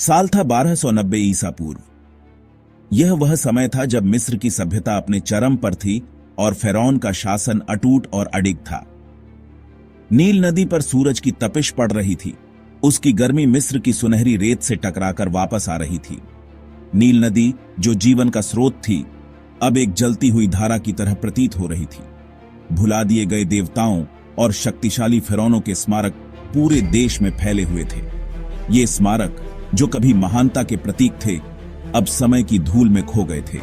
साल था 1290 ईसा पूर्व। यह वह समय था जब मिस्र की सभ्यता अपने चरम पर थी और फिरौन का शासन अटूट और अडिग था। नील नदी पर सूरज की तपिश पड़ रही थी। उसकी गर्मी मिस्र की सुनहरी रेत से टकराकर वापस आ रही थी। नील नदी, जो जीवन का स्रोत थी, अब एक जलती हुई धारा की तरह प्रतीत हो रही थी। भुला दिए गए देवताओं और शक्तिशाली फिरौनों के स्मारक पूरे देश में फैले हुए थे। ये स्मारक, जो कभी महानता के प्रतीक थे, अब समय की धूल में खो गए थे।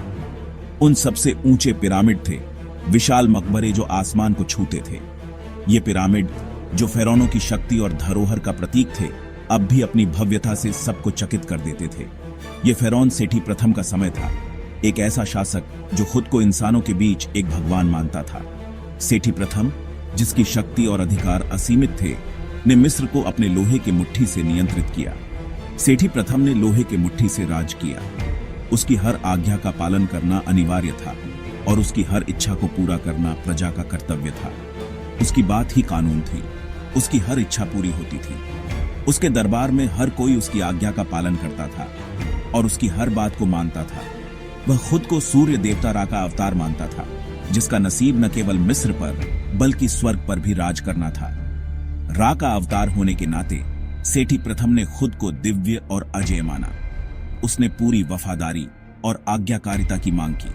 उन सबसे ऊंचे पिरामिड थे, विशाल मकबरे जो आसमान को छूते थे। ये पिरामिड, जो फिरौनों की शक्ति और धरोहर का प्रतीक थे, अब भी अपनी भव्यता से सबको चकित कर देते थे। ये फिरौन सेठी प्रथम का समय था, एक ऐसा शासक जो खुद को इंसानों के बीच एक भगवान मानता था। सेठी प्रथम, जिसकी शक्ति और अधिकार असीमित थे, ने मिस्र को अपने लोहे की मुट्ठी से नियंत्रित किया। सेठी प्रथम ने लोहे की मुट्ठी से राज किया। उसकी हर आज्ञा का पालन करना अनिवार्य था और उसकी हर इच्छा को पूरा करना प्रजा का कर्तव्य था। उसकी बात ही कानून थी। उसकी हर इच्छा पूरी होती थी। उसके दरबार में हर कोई उसकी आज्ञा का पालन करता था और उसकी हर बात को मानता था। वह खुद को सूर्य देवता रा का अवतार मानता था, जिसका नसीब न केवल मिस्र पर बल्कि स्वर्ग पर भी राज करना था। रा का अवतार होने के नाते सेठी प्रथम ने खुद को दिव्य और अजेय माना। उसने पूरी वफादारी और आज्ञाकारिता की मांग की।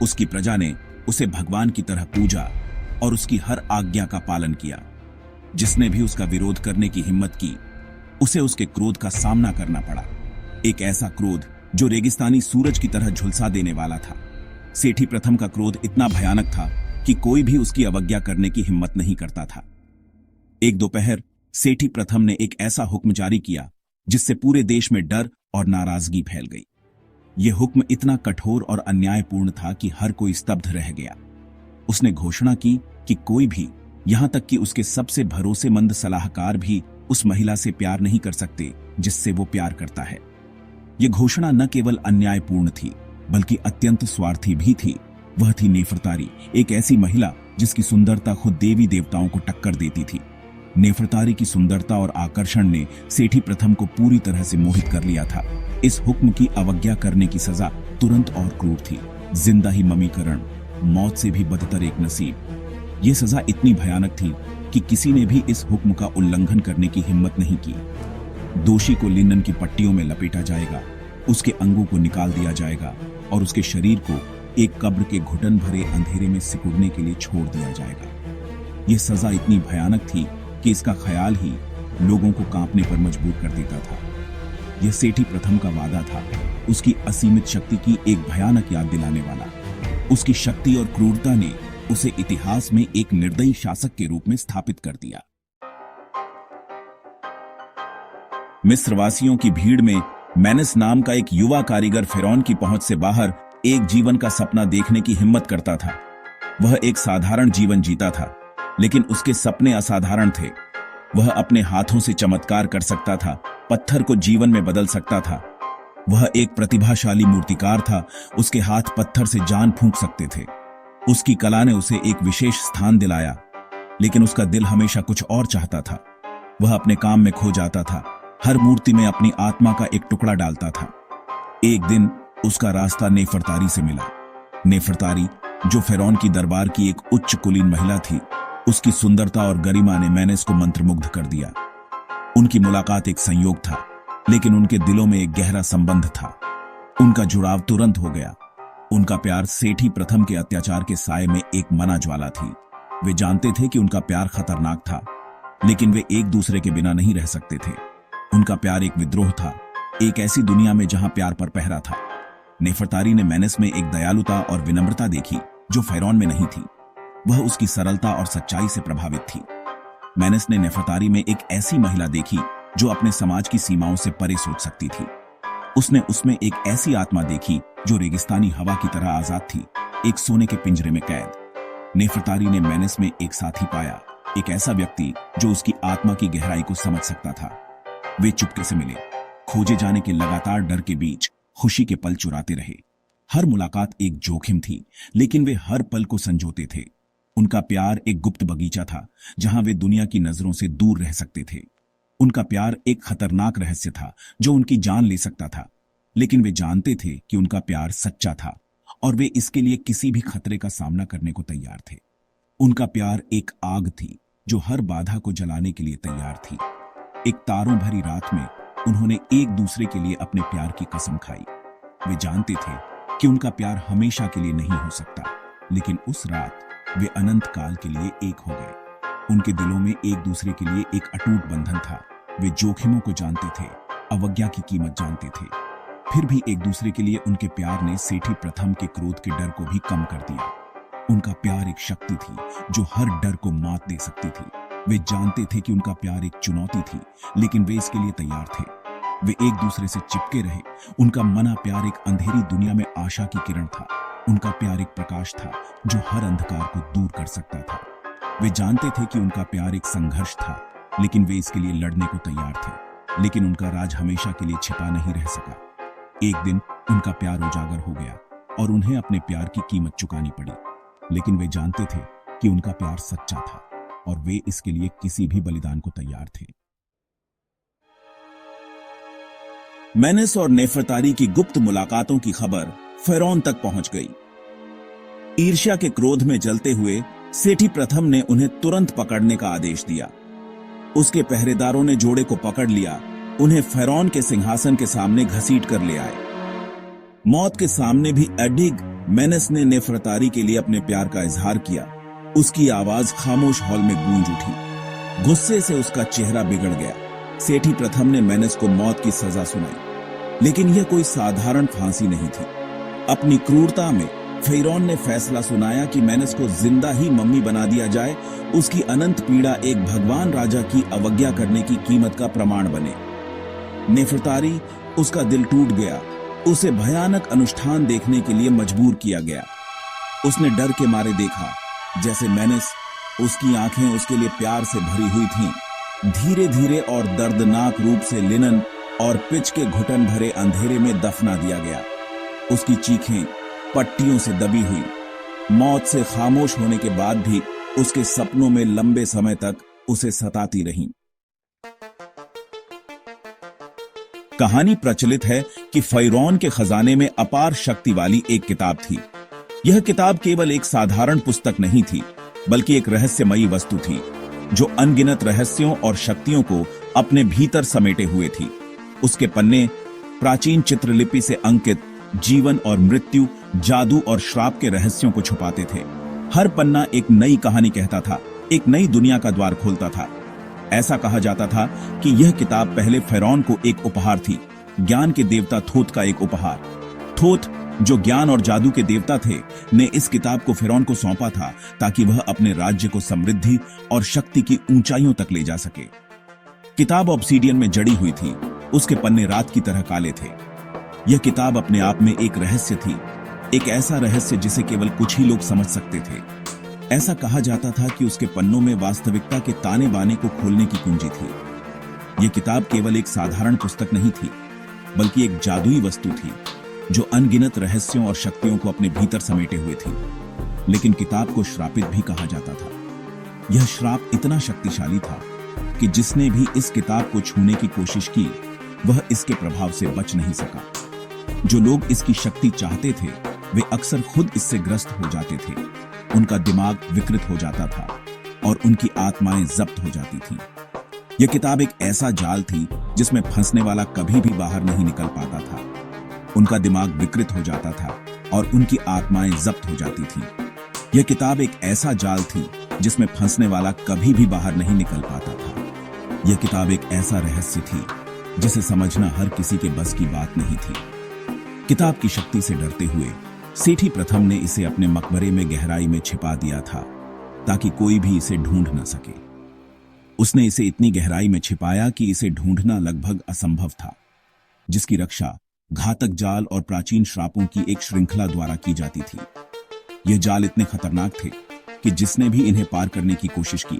उसकी प्रजा ने उसे भगवान की तरह पूजा और उसकी हर आज्ञा का पालन किया। जिसने भी उसका विरोध करने की हिम्मत की, उसे उसके क्रोध का सामना करना पड़ा। एक ऐसा क्रोध जो रेगिस्तानी सूरज की तरह झुलसा देने वाला था। सेठी प्रथम का क्रोध इतना भयानक था कि कोई भी उसकी अवज्ञा करने की हिम्मत नहीं करता था। एक दोपहर सेठी प्रथम ने एक ऐसा हुक्म जारी किया जिससे पूरे देश में डर और नाराजगी फैल गई। यह हुक्म इतना कठोर और अन्यायपूर्ण था कि हर कोई स्तब्ध रह गया। उसने घोषणा की कि कोई भी, यहां तक कि उसके सबसे भरोसेमंद सलाहकार भी, उस महिला से प्यार नहीं कर सकते जिससे वो प्यार करता है। यह घोषणा न केवल अन्यायपूर्ण थी बल्कि अत्यंत स्वार्थी भी थी। वह थी नेफरतारी, एक ऐसी महिला जिसकी सुंदरता खुद देवी देवताओं को टक्कर देती थी। नेफरतारी की सुंदरता और आकर्षण ने सेठी प्रथम को पूरी तरह से मोहित कर लिया था। इस हुक्म की अवज्ञा करने की सजा तुरंत और क्रूर थी, जिंदा ही ममीकरण, मौत से भी बदतर एक नसीब। यह सजा इतनी भयानक थी कि किसी ने भी इस हुक्म का उल्लंघन करने की हिम्मत नहीं की। दोषी को लिनन की पट्टियों में लपेटा जाएगा, उसके अंगों को निकाल दिया जाएगा और उसके शरीर को एक कब्र के घुटन भरे अंधेरे में सिकुड़ने के लिए छोड़ दिया जाएगा। यह सजा इतनी भयानक थी कि इसका ख्याल ही लोगों को कांपने पर मजबूर कर देता था। यह सेठी प्रथम का वादा था, उसकी असीमित शक्ति की एक भयानक याद दिलाने वाला। उसकी शक्ति और क्रूरता ने उसे इतिहास में एक निर्दयी शासक के रूप में स्थापित कर दिया। मिस्रवासियों की भीड़ में मेनेस नाम का एक युवा कारीगर फिरौन की पहुंच से बाहर एक जीवन का सपना देखने की हिम्मत करता था। वह एक साधारण जीवन जीता था, लेकिन उसके सपने असाधारण थे। वह अपने हाथों से चमत्कार कर सकता था, पत्थर को जीवन में बदल सकता था। वह एक प्रतिभाशाली मूर्तिकार था, उसके हाथ पत्थर से जान फूंक सकते थे। उसकी कला ने उसे एक विशेष स्थान दिलाया, लेकिन उसका दिल हमेशा कुछ और चाहता था। वह अपने काम में खो जाता था, हर मूर्ति में अपनी आत्मा का एक टुकड़ा डालता था। एक दिन उसका रास्ता नेफरतारी से मिला। नेफरतारी, जो फिरौन की दरबार की एक उच्च कुलीन महिला थी, उसकी सुंदरता और गरिमा ने मेनेस को मंत्रमुग्ध कर दिया। उनकी मुलाकात एक संयोग था, लेकिन उनके दिलों में एक गहरा संबंध था। उनका जुड़ाव तुरंत हो गया। उनका प्यार सेठी प्रथम के अत्याचार के साए में एक मना ज्वाला थी। वे जानते थे कि उनका प्यार खतरनाक था, लेकिन वे एक दूसरे के बिना नहीं रह सकते थे। उनका प्यार एक विद्रोह था, एक ऐसी दुनिया में जहां प्यार पर पहरा था। नेफरतारी ने मेनेस में एक दयालुता और विनम्रता देखी जो फिरौन में नहीं थी। वह उसकी सरलता और सच्चाई से प्रभावित थी। मेनेस ने नेफरतारी में एक ऐसी महिला देखी जो अपने समाज की सीमाओं से परे सोच सकती थी। उसने उसमें एक ऐसी आत्मा देखी जो रेगिस्तानी हवा की तरह आजाद थी, एक सोने के पिंजरे में कैद। नेफरतारी ने मेनेस में एक साथी पाया, एक ऐसा व्यक्ति जो उसकी आत्मा की गहराई को समझ सकता था। वे चुपके से मिले, खोजे जाने के लगातार डर के बीच खुशी के पल चुराते रहे। हर मुलाकात एक जोखिम थी, लेकिन वे हर पल को संजोते थे। उनका प्यार एक गुप्त बगीचा था, जहां वे दुनिया की नजरों से दूर रह सकते थे। उनका प्यार एक खतरनाक रहस्य था जो उनकी जान ले सकता था, लेकिन वे जानते थे कि उनका प्यार सच्चा था और वे इसके लिए किसी भी खतरे का सामना करने को तैयार थे। उनका प्यार एक आग थी जो हर बाधा को जलाने के लिए तैयार थी। एक तारों भरी रात में उन्होंने एक दूसरे के लिए अपने प्यार की कसम खाई। वे जानते थे कि उनका प्यार हमेशा के लिए नहीं हो सकता, लेकिन उस रात वे अनंत काल के लिए एक हो गए। उनके दिलों में एक दूसरे के लिए एक अटूट बंधन था। वे जोखिमों को जानते थे, अवज्ञा की कीमत जानते थे, फिर भी एक दूसरे के लिए उनके प्यार ने सेठी प्रथम के क्रोध के डर को भी कम कर दिया। उनका प्यार एक शक्ति थी जो हर डर को मात दे सकती थी। वे जानते थे कि उनका प्यार एक चुनौती थी, लेकिन वे इसके लिए तैयार थे। वे एक दूसरे से चिपके रहे। उनका मना प्यार एक अंधेरी दुनिया में आशा की किरण था। उनका प्यार एक प्रकाश था जो हर अंधकार को दूर कर सकता था। वे जानते थे कि उनका प्यार एक संघर्ष था, लेकिन वे इसके लिए लड़ने को तैयार थे। लेकिन उनका राज हमेशा के लिए छिपा नहीं रह सका। एक दिन उनका प्यार उजागर हो गया और उन्हें अपने प्यार की कीमत चुकानी पड़ी, लेकिन वे जानते थे कि उनका प्यार सच्चा था और वे इसके लिए किसी भी बलिदान को तैयार थे। मेनेस और नेफरतारी की गुप्त मुलाकातों की खबर फेरौन तक पहुंच गई। ईर्ष्या के क्रोध में जलते हुए सेठी प्रथम ने उन्हें तुरंत पकड़ने का आदेश दिया। उसके पहरेदारों ने जोड़े को पकड़ लिया, उन्हें फेरौन के सिंहासन के सामने घसीट कर ले आए। मौत के सामने भी एडिग मेनेस ने नेफरतारी के लिए अपने प्यार का इजहार किया। उसकी आवाज खामोश हॉल में गूंज उठी। गुस्से से उसका चेहरा बिगड़ गया। सेठी प्रथम ने मेनेस को मौत की सजा सुनाई, लेकिन यह कोई साधारण फांसी नहीं थी। अपनी क्रूरता में फेरौन ने फैसला सुनाया कि मेनेस को जिंदा ही मम्मी बना दिया जाए। उसकी अनंत पीड़ा एक भगवान राजा की अवज्ञा करने की कीमत का प्रमाण बने। नेफरतारी, उसका दिल टूट गया। उसे भयानक अनुष्ठान देखने के लिए मजबूर किया गया। उसने डर के मारे देखा जैसे मेनेस, उसकी आंखें उसके लिए प्यार से भरी हुई थीं, धीरे धीरे और दर्दनाक रूप से लिनन और पिच के घुटन भरे अंधेरे में दफना दिया गया। उसकी चीखें पट्टियों से दबी हुई। मौत से खामोश होने के बाद भी उसके सपनों में लंबे समय तक उसे सताती रहीं। कहानी प्रचलित है कि फेरौन के खजाने में अपार शक्ति वाली एक किताब थी। यह किताब केवल एक साधारण पुस्तक नहीं थी, बल्कि एक रहस्यमयी वस्तु थी जो अनगिनत रहस्यों और शक्तियों को अपने भीतर समेटे हुए थी। उसके पन्ने प्राचीन चित्रलिपि से अंकित जीवन और मृत्यु, जादू और श्राप के रहस्यों को छुपाते थे। हर पन्ना एक नई कहानी कहता था, एक नई दुनिया का द्वार खोलता था। ऐसा कहा जाता था कि यह किताब पहले फेरौन को एक उपहार थी, ज्ञान के देवता थोथ का एक उपहार। थोथ, जो ज्ञान और जादू के देवता थे, ने इस किताब को फेरौन को सौंपा था ताकि वह अपने राज्य को समृद्धि और शक्ति की ऊंचाइयों तक ले जा सके। किताब ऑब्सीडियन में जड़ी हुई थी। उसके पन्ने रात की तरह काले थे। यह किताब अपने आप में एक रहस्य थी, एक ऐसा रहस्य जिसे केवल कुछ ही लोग समझ सकते थे। ऐसा कहा जाता था कि उसके पन्नों में वास्तविकता के ताने बाने को खोलने की कुंजी थी। यह किताब केवल एक साधारण पुस्तक नहीं थी, बल्कि एक जादुई वस्तु थी जो अनगिनत रहस्यों और शक्तियों को अपने भीतर समेटे हुए थी। लेकिन किताब को श्रापित भी कहा जाता था। यह श्राप इतना शक्तिशाली था कि जिसने भी इस किताब को छूने की कोशिश की, वह इसके प्रभाव से बच नहीं सका। जो लोग इसकी शक्ति चाहते थे, वे अक्सर खुद इससे ग्रस्त हो जाते थे। उनका दिमाग विकृत हो जाता था और उनकी आत्माएं जब्त हो जाती थीं। यह किताब एक ऐसा जाल थी जिसमें फंसने वाला कभी भी बाहर नहीं निकल पाता था। उनका दिमाग विकृत हो जाता था और उनकी आत्माएं जब्त हो जाती थीं। यह किताब एक ऐसा जाल थी जिसमें फंसने वाला कभी भी बाहर नहीं निकल पाता था। यह किताब एक ऐसा रहस्य थी जिसे समझना हर किसी के बस की बात नहीं थी। किताब की शक्ति से डरते हुए सेठी प्रथम ने इसे अपने मकबरे में गहराई में छिपा दिया था ताकि कोई भी इसे ढूंढ न सके। उसने इसे इतनी गहराई में छिपाया कि इसे ढूंढना लगभग असंभव था, जिसकी रक्षा घातक जाल और प्राचीन श्रापों की एक श्रृंखला द्वारा की जाती थी। ये जाल इतने खतरनाक थे कि जिसने भी इन्हें पार करने की कोशिश की,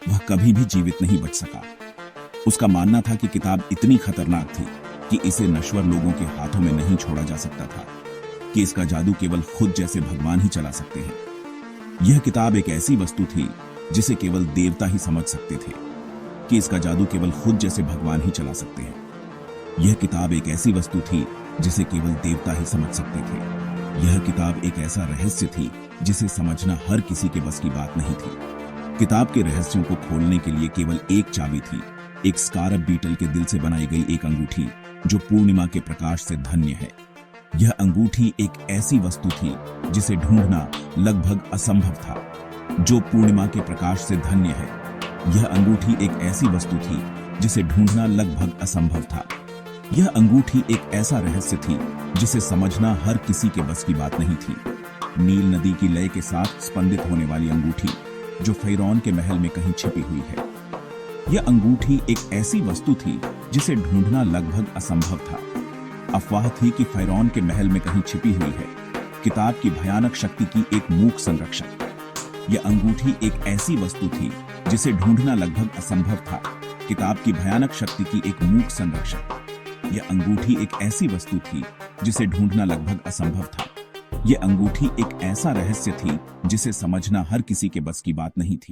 वह कभी भी जीवित नहीं बच सका। उसका मानना था कि किताब इतनी खतरनाक थी कि इसे नश्वर लोगों के हाथों में नहीं छोड़ा जा सकता था, कि इसका जादू केवल खुद जैसे भगवान ही चला सकते हैं। यह किताब एक ऐसी वस्तु थी जिसे केवल देवता ही समझ सकते थे। कि इसका जादू केवल खुद जैसे भगवान ही चला सकते हैं। यह किताब एक ऐसी वस्तु थी जिसे केवल देवता ही समझ सकते थे। यह किताब एक ऐसा रहस्य थी जिसे समझना हर किसी के बस की बात नहीं थी। किताब के रहस्यों को खोलने के लिए केवल एक चाबी थी, एक स्कारब बीटल के दिल से बनाई गई एक अंगूठी जो पूर्णिमा के प्रकाश से धन्य है। यह अंगूठी एक ऐसी वस्तु थी जिसे ढूंढना लगभग असंभव था, जो पूर्णिमा के प्रकाश से धन्य है। यह अंगूठी एक ऐसी वस्तु थी जिसे ढूंढना लगभग असंभव था। यह अंगूठी एक ऐसा रहस्य थी जिसे समझना हर किसी के बस की बात नहीं थी। नील नदी की लय के साथ स्पंदित होने वाली अंगूठी जो फ़िरौन के महल में कहीं छिपी हुई है। यह अंगूठी एक ऐसी वस्तु थी जिसे ढूंढना लगभग असंभव था। अफवाह थी कि फ़िरौन के महल में कहीं छिपी हुई है किताब की भयानक शक्ति की एक मूक संरक्षक। यह अंगूठी एक ऐसी वस्तु थी जिसे ढूंढना लगभग असंभव था, किताब की भयानक शक्ति की एक मूक संरक्षक। यह अंगूठी एक ऐसी वस्तु थी जिसे ढूंढना लगभग असंभव था। यह अंगूठी एक ऐसा रहस्य थी जिसे समझना हर किसी के बस की बात नहीं थी।